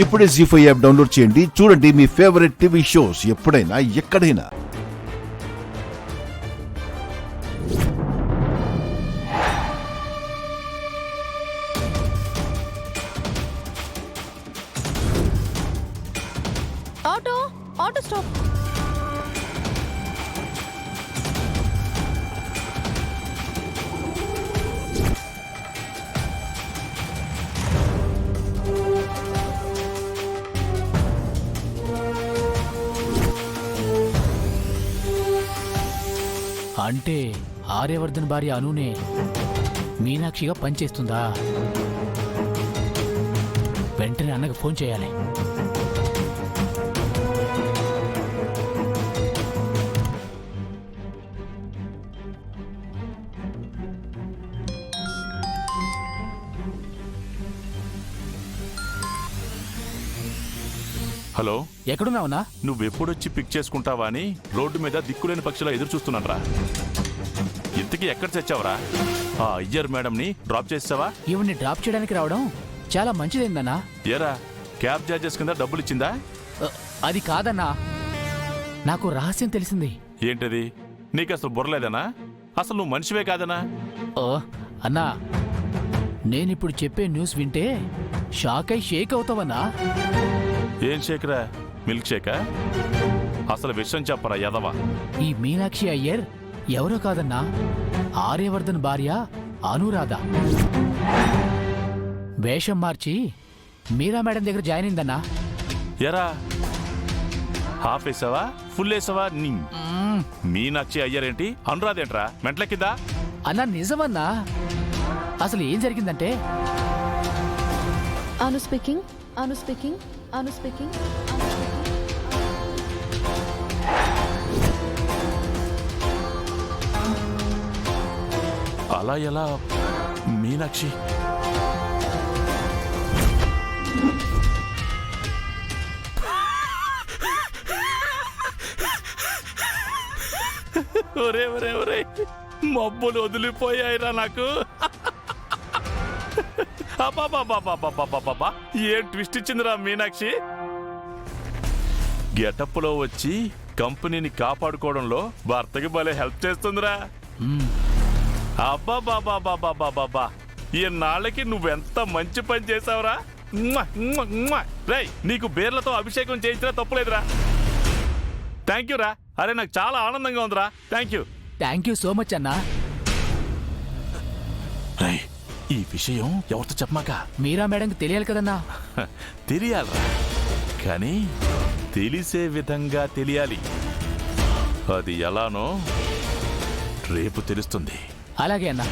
ఇప్పుడే జీ5 app download చేయండి. చూడండి మీ ఫేవరెట్ టీవీ షోస్ ఎప్పుడైనా ఎక్కడైనా. Auto auto stop. అంటే ఆర్యవర్ధన్ భార్య అనునే మీనాక్షిగా పనిచేస్తుందా? వెంటనే అన్నకు ఫోన్ చేయాలి. హలో, ఎక్కడున్నావునా? నువ్వెప్పుడొచ్చి పిక్ చేసుకుంటావా అని రోడ్డు మీద దిక్కులేని పక్షిలా ఎదురు చూస్తున్నానరా. ఇంతకీ ఎక్కడ చచ్చావరా? ఆ అయ్యర్ మేడంని డ్రాప్ చేసావా? ఈవిడ్ని డ్రాప్ చేయడానికి రావడం చాలా మంచిదైందన్నా. ఏరా, క్యాబ్ చార్జెస్ కింద డబ్బులు ఇచ్చిందా? అది కాదన్నా, నాకు రహస్యం తెలిసింది. ఏంటది? నీకు అసలు బుర్రలేదనా? అసలు నువ్వు మనిషివే కాదనా? ఓ అన్నా, నేనిప్పుడు చెప్పే న్యూస్ వింటే షాక్ అయి షేక్ అవుతావన్నా. ఏం షేక్రా? మిల్క్ షేకా? అసలు విషయం చెప్పరా యదవా. ఈ మీనాక్షి అయ్యర్ ఎవరో కాదన్నా, ఆర్యవర్ధన్ భార్య అనురాధ. వేషం మార్చి మీరా మేడం దగ్గర జాయిన్ అయిందన్నా. ఎరా, హాఫ్ వేసావా ఫుల్ వేసావా? మీనాక్షి అయ్యారేంటి, అనురాధేంట్రా? మెంట్లెక్కిద్దా? అన్నా నిజమన్నా. అసలు ఏం జరిగిందంటే, అను స్పీకింగ్, అను స్పీకింగ్, అను స్పీకింగ్. అలా ఎలా మీనాక్షి? ఒరే ఒరే ఒరే, మబ్బులు వదిలిపోయాయిరా నాకు. అబాబాబాబాబాబాబాబా, ఏం ట్విస్ట్ ఇచ్చిందిరా మీనాక్షి. గెటప్లో వచ్చి కంపెనీని కాపాడుకోవడంలో భర్తకి భలే హెల్ప్ చేస్తుందిరా. అబ్బాబాబాబాబాబాబా, ఈ నాళ్ళకి నువ్వెంత మంచి పని చేసావురా. రేయ్, నీకు బేర్లతో అభిషేకం చేయించినా తప్పులేదురా. థ్యాంక్ యూ రా. అరే, నాకు చాలా ఆనందంగా ఉందిరా. Thank you. Thank you so much అన్నా. రేయ్, ఈ విషయం ఎవరితో చెప్పమాక. మీరా మేడంకి తెలియాలి కదన్నా. తెలియాలరా, కానీ తెలిసే విధంగా తెలియాలి. అది ఎలానో రేపు తెలుస్తుంది. అలాగే అన్నా.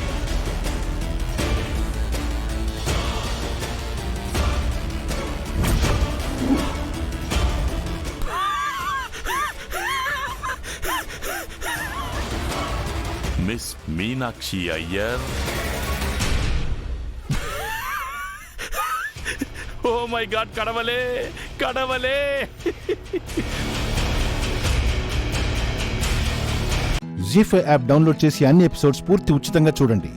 Miss Meenakshi Iyer. Oh my god, కడవలే కడవలే. జీ5 యాప్ డౌన్లోడ్ చేసి అన్ని ఎపిసోడ్స్ పూర్తి ఉచితంగా చూడండి.